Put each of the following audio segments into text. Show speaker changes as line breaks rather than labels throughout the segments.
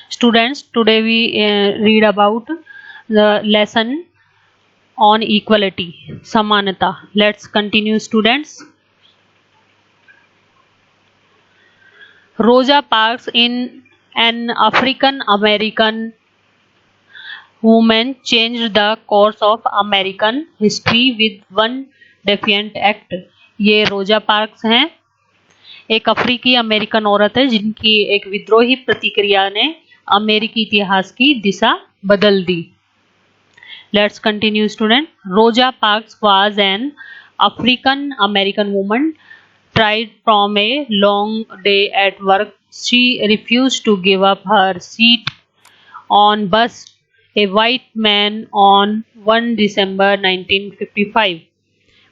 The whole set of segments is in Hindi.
Students, today we read about the lesson on equality, Samanata. Let's continue, students. Rosa Parks in an African American woman changed the course of American history with one defiant act. ये रोजा पार्क्स हैं, एक अफ्रीकी अमेरिकन औरत है जिनकी एक विद्रोही प्रतिक्रिया ने अमेरिकी इतिहास की दिशा बदल दी. Let's continue student. Rosa Parks was an African American woman tried from a long day at work. She refused to give up her seat on bus a white man on 1 December 1955.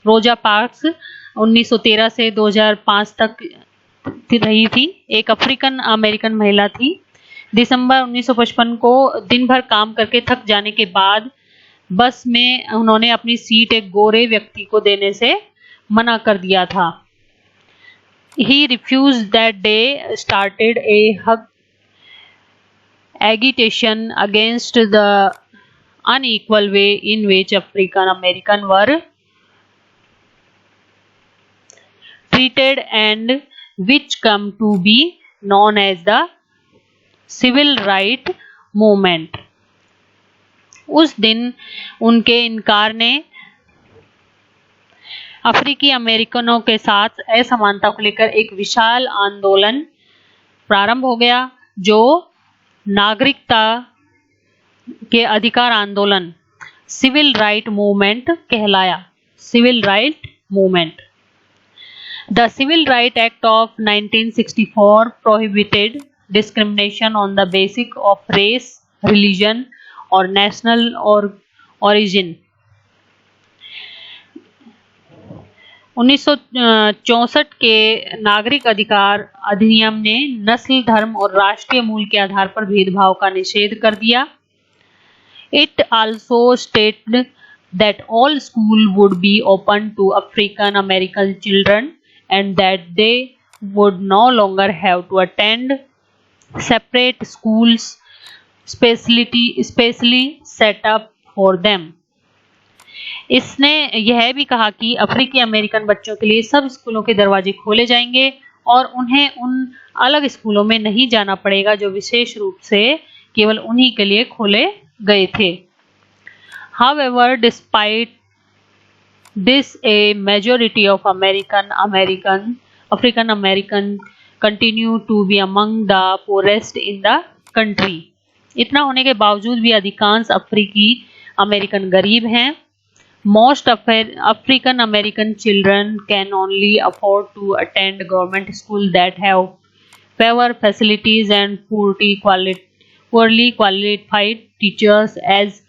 रोजा पार्क्स 1913 से 2005 तक रही थी. एक अफ्रीकन अमेरिकन महिला थी. दिसंबर 1955 को दिन भर काम करके थक जाने के बाद बस में उन्होंने अपनी सीट एक गोरे व्यक्ति को देने से मना कर दिया था. He refused that day started a agitation against the unequal way in which African Americans were treated and which come to be known as the Civil Rights Movement. उस दिन उनके इनकार ने अफ्रीकी अमेरिकनों के साथ असमानता को लेकर एक विशाल आंदोलन प्रारंभ हो गया जो नागरिकता के अधिकार आंदोलन सिविल राइट मूवमेंट कहलाया. Civil right movement. The civil right act of 1964 prohibited discrimination on the basis of race, religion और नेशनल ओरिजिन. 1964 के नागरिक अधिकार अधिनियम ने नस्ल, धर्म और राष्ट्रीय मूल के आधार पर भेदभाव का निषेध कर दिया. It also stated that all schools would be open to African American children and that they would no longer have to attend separate schools specially set up for them. इसने यह भी कहा कि अफ्रीकी अमेरिकन बच्चों के लिए सब स्कूलों के दरवाजे खोले जाएंगे और उन्हें उन अलग स्कूलों में नहीं जाना पड़ेगा जो विशेष रूप से केवल उन्हीं के लिए खोले गए थे. However, despite this, a majority of African American continue to be among the poorest in the country. इतना होने के बावजूद भी अधिकांश अफ्रीकी अमेरिकन गरीब हैं. Most African American children can only afford to attend government schools that have fewer facilities and poorly qualified teachers as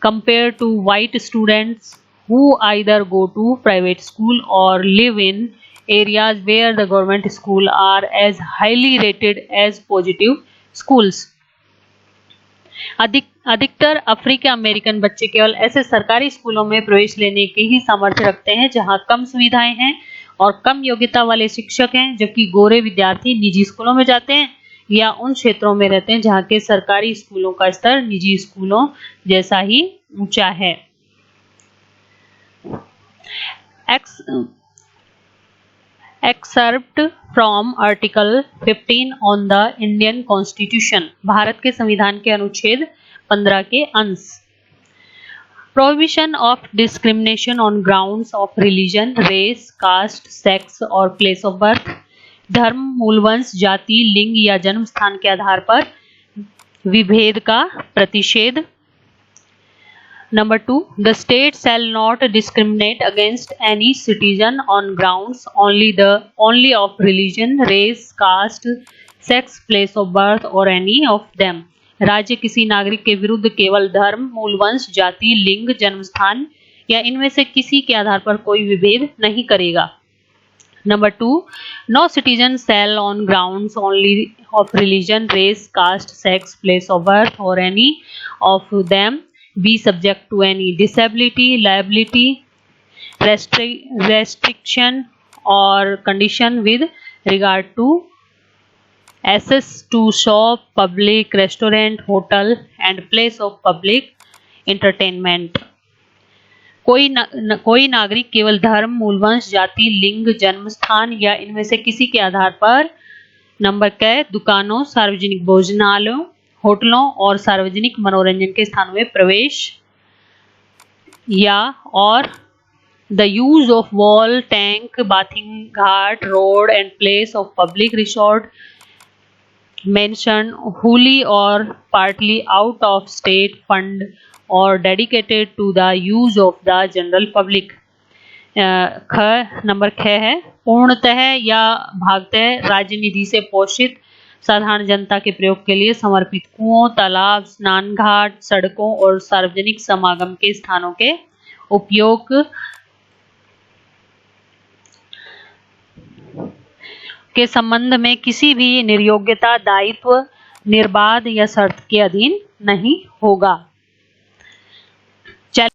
compared to white students who either go to private school or live in areas where the government schools are as highly rated as positive schools. अधिकतर अफ्रीकी अमेरिकन बच्चे केवल ऐसे सरकारी स्कूलों में प्रवेश लेने की ही सामर्थ्य रखते हैं जहां कम सुविधाएं हैं और कम योग्यता वाले शिक्षक हैं, जबकि गोरे विद्यार्थी निजी स्कूलों में जाते हैं या उन क्षेत्रों में रहते हैं जहां के सरकारी स्कूलों का स्तर निजी स्कूलों जैसा ही ऊंचा है. Excerpt from Article 15 on the Indian Constitution. Bharat के संविधान के अनुच्छेद 15 के अंश. Prohibition of discrimination on grounds of religion, race, caste, sex और place of birth. धर्म, मूलवंश, जाति, लिंग या जन्म स्थान के आधार पर विभेद का प्रतिषेध. Number 2, the state shall not discriminate against any citizen on grounds only of religion, race, caste, sex, place of birth or any of them. राज्य किसी नागरिक के विरुद्ध केवल धर्म, मूलवंश, जाति, लिंग, जन्मस्थान या इनमें से किसी के आधार पर कोई विभेद नहीं करेगा. Number 2, no citizen shall on grounds only of religion, race, caste, sex, place of birth or any of them be subject to any disability, liability, restriction or condition with regard to access to shop, public restaurant, hotel and place of public entertainment। कोई नागरिक केवल धर्म, मूलवंश, जाति, लिंग, जन्म स्थान या इनमें से किसी के आधार पर नंबर क दुकानों, सार्वजनिक भोजनालयों, होटलों और सार्वजनिक मनोरंजन के स्थानों में प्रवेश या और the use of wall, tank, bathing ghat, road and place of public resort mentioned wholly or partly out of state fund or dedicated to the use of the general public। Number ख है पूर्णतः या भागतः राज्य निधि से पोषित साधारण जनता के प्रयोग के लिए समर्पित कुओं, तालाब, स्नान घाट, सड़कों और सार्वजनिक समागम के स्थानों के उपयोग के संबंध में किसी भी निर्योग्यता, दायित्व, निर्बाध या शर्त के अधीन नहीं होगा।